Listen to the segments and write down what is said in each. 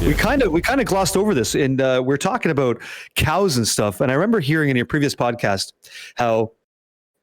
We kind of glossed over this, and we're talking about cows and stuff. And I remember hearing in your previous podcast how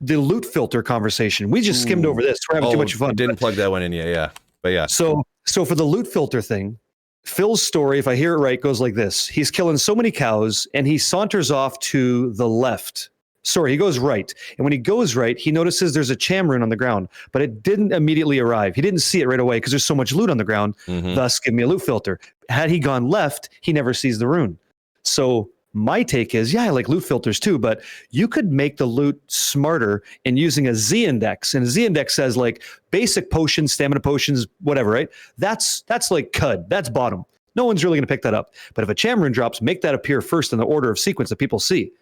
the loot filter conversation. We just skimmed over this. We're having too much fun. Didn't plug that one in yet. Yeah, but yeah. So for the loot filter thing, Phil's story, if I hear it right, goes like this: he's killing so many cows, and he saunters off to the left. Sorry, he goes right. And when he goes right, he notices there's a chamrune on the ground, but it didn't immediately arrive. He didn't see it right away because there's so much loot on the ground. Thus, give me a loot filter. Had he gone left, he never sees the rune. So my take is, yeah, I like loot filters too, but you could make the loot smarter in using a Z index. And a Z index says like basic potions, stamina potions, whatever, right? That's like CUD. That's bottom. No one's really going to pick that up. But if a chamrune drops, make that appear first in the order of sequence that people see.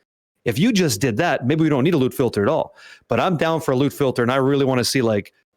If you just did that, maybe we don't need a loot filter at all. But I'm down for a loot filter, and I really want to see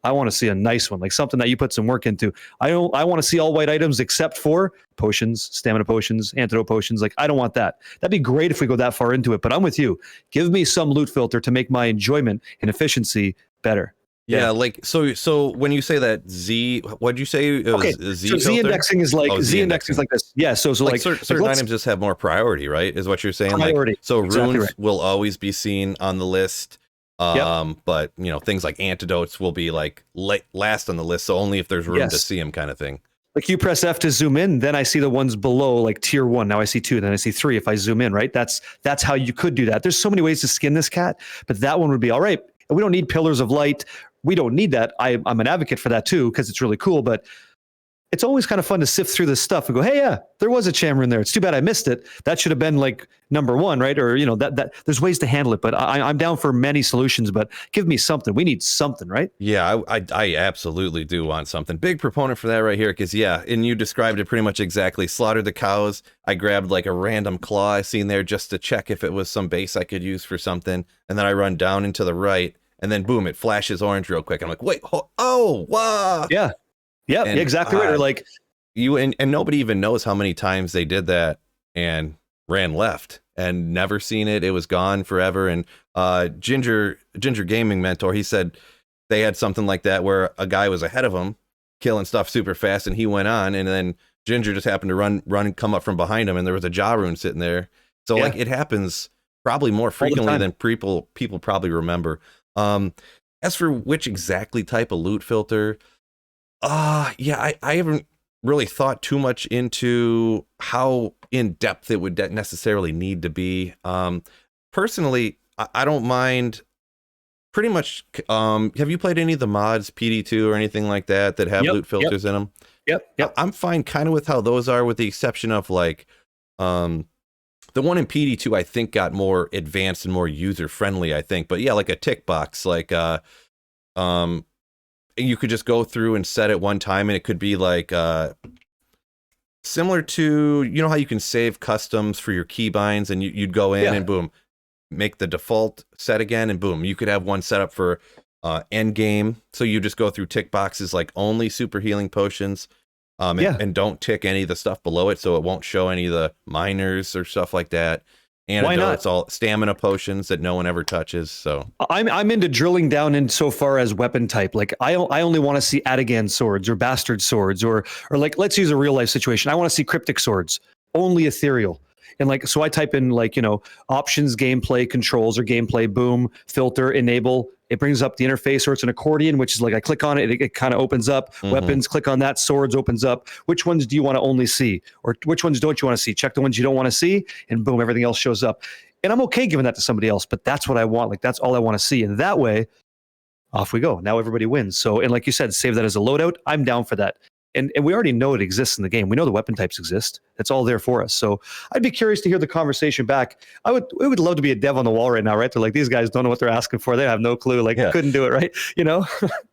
I want to see a nice one, like something that you put some work into. I want to see all white items except for potions, stamina potions, antidote potions. Like I don't want that. That'd be great if we go that far into it. But I'm with you. Give me some loot filter to make my enjoyment and efficiency better. Yeah, like so when you say that Z, what'd you say? It was a Z so filter? Z indexing is like Z indexing is like this. Yeah, so like certain items just have more priority, right? Is what you're saying? Priority. Like, so exactly runes right. will always be seen on the list. But things like antidotes will be like last on the list, so only if there's room to see them, kind of thing. Like you press F to zoom in, then I see the ones below, like tier 1. Now I see 2, then I see 3 if I zoom in, right? That's how you could do that. There's so many ways to skin this cat, but that one would be all right. And we don't need pillars of light. We don't need that. I'm an advocate for that too, because it's really cool, but it's always kind of fun to sift through this stuff and go, hey, yeah, there was a chamrune there. It's too bad I missed it. That should have been like number 1, right? Or, that there's ways to handle it, but I'm down for many solutions, but give me something. We need something, right? Yeah, I absolutely do want something. Big proponent for that right here, because and you described it pretty much exactly. Slaughtered the cows. I grabbed like a random claw I seen there just to check if it was some base I could use for something. And then I run down into the right, and then boom, it flashes orange real quick. I'm like, wait, wow. Yeah. Yeah, exactly right. Or like and nobody even knows how many times they did that and ran left and never seen it. It was gone forever. And Ginger Gaming Mentor, he said they had something like that where a guy was ahead of him killing stuff super fast, and he went on, and then Ginger just happened to run and come up from behind him, and there was a jaw rune sitting there. So like it happens probably more frequently than people probably remember. As for which exactly type of loot filter, I haven't really thought too much into how in depth it would necessarily need to be. Personally, I don't mind pretty much. Have you played any of the mods, PD2 or anything like that have loot filters in them? Yep. I'm fine kind of with how those are, with the exception of like, the one in PD2 I think got more advanced and more user friendly, I think. But yeah, like a tick box, like you could just go through and set it one time, and it could be like similar to, how you can save customs for your keybinds, and you'd go in and boom, make the default set again, and boom, you could have one set up for end game. So you just go through tick boxes like only super healing potions, and don't tick any of the stuff below it, so it won't show any of the minors or stuff like that. Antidotes, all stamina potions that no one ever touches. So I'm into drilling down in so far as weapon type. Like I only want to see Atigan swords or bastard swords, or like, let's use a real life situation. I want to see cryptic swords, only ethereal. And like, so I type in like, options, gameplay, controls, or gameplay, boom, filter, enable. It brings up the interface, or it's an accordion, which is like I click on it, it kind of opens up. Weapons, click on that, swords opens up. Which ones do you want to only see? Or which ones don't you want to see? Check the ones you don't want to see, and boom, everything else shows up. And I'm okay giving that to somebody else, but that's what I want. Like, that's all I want to see. And that way, off we go. Now everybody wins. So, and like you said, save that as a loadout. I'm down for that. And we already know it exists in the game. We know the weapon types exist. It's all there for us. So I'd be curious to hear the conversation back. We would love to be a dev on the wall right now, right? They're like, these guys don't know what they're asking for. They have no clue. Like, couldn't do it, right?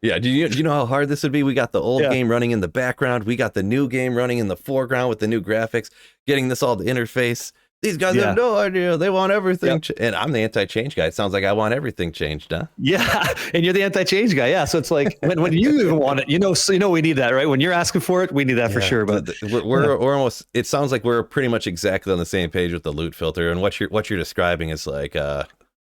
Yeah. Do you know how hard this would be? We got the old game running in the background. We got the new game running in the foreground with the new graphics, getting this all to interface. These guys have no idea. They want everything. And I'm the anti-change guy. It sounds like I want everything changed, huh? Yeah. And you're the anti-change guy. Yeah. So it's like when you even want it, so we need that, right? When you're asking for it, we need that for sure. But we're almost, it sounds like we're pretty much exactly on the same page with the loot filter. And what you're describing is like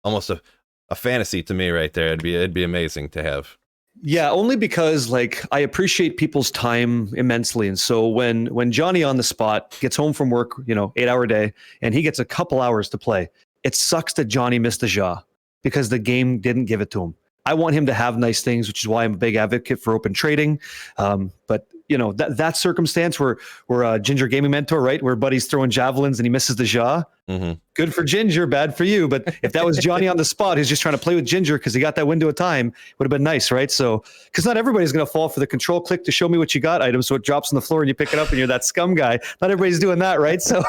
almost a fantasy to me right there. It'd be amazing to have. Yeah, only because like I appreciate people's time immensely. And so when Johnny on the spot gets home from work, 8-hour day, and he gets a couple hours to play, it sucks that Johnny missed the jaw because the game didn't give it to him. I want him to have nice things, which is why I'm a big advocate for open trading. But that circumstance where Ginger Gaming Mentor, right, where Buddy's throwing javelins and he misses the jaw. Mm-hmm. Good for Ginger, bad for you. But if that was Johnny on the spot, who's just trying to play with Ginger because he got that window of time, would have been nice, right? So, because not everybody's going to fall for the control click to show me what you got item, so it drops on the floor and you pick it up and you're that scum guy. Not everybody's doing that, right? So,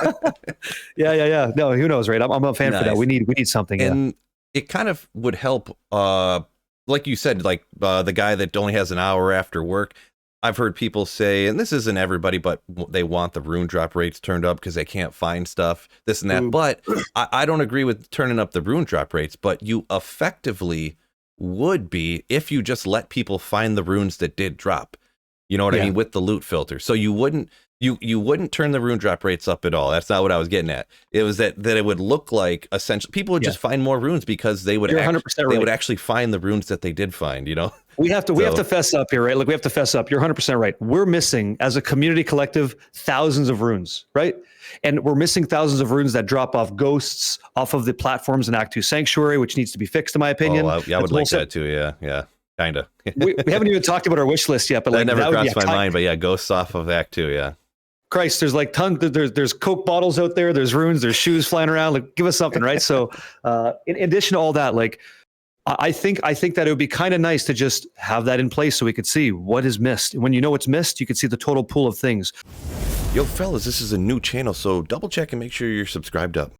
yeah. No, who knows, right? I'm a fan for that. We need something. And it kind of would help, like you said, like the guy that only has an hour after work. I've heard people say, and this isn't everybody, but they want the rune drop rates turned up because they can't find stuff, this and that. Ooh. But I don't agree with turning up the rune drop rates, but you effectively would be if you just let people find the runes that did drop. You know what I mean? With the loot filter. So you wouldn't turn the rune drop rates up at all. That's not what I was getting at. It was that it would look like essentially people would just find more runes because they would would actually find the runes that they did find, We have to fess up here, right? Like we have to fess up. You're 100% right. We're missing as a community collective thousands of runes, right? And we're missing thousands of runes that drop off ghosts off of the platforms in Act 2 Sanctuary, which needs to be fixed in my opinion. Oh, I would like that too. Yeah. Kind of. we haven't even talked about our wish list yet, but that never crossed my mind. But yeah, ghosts off of Act 2. Yeah. Christ, there's like tons. There's Coke bottles out there. There's runes. There's shoes flying around. Like, give us something, right? So, in addition to all that, like, I think that it would be kind of nice to just have that in place so we could see what is missed. When you know what's missed, you can see the total pool of things. Yo, fellas, this is a new channel, so double check and make sure you're subscribed up.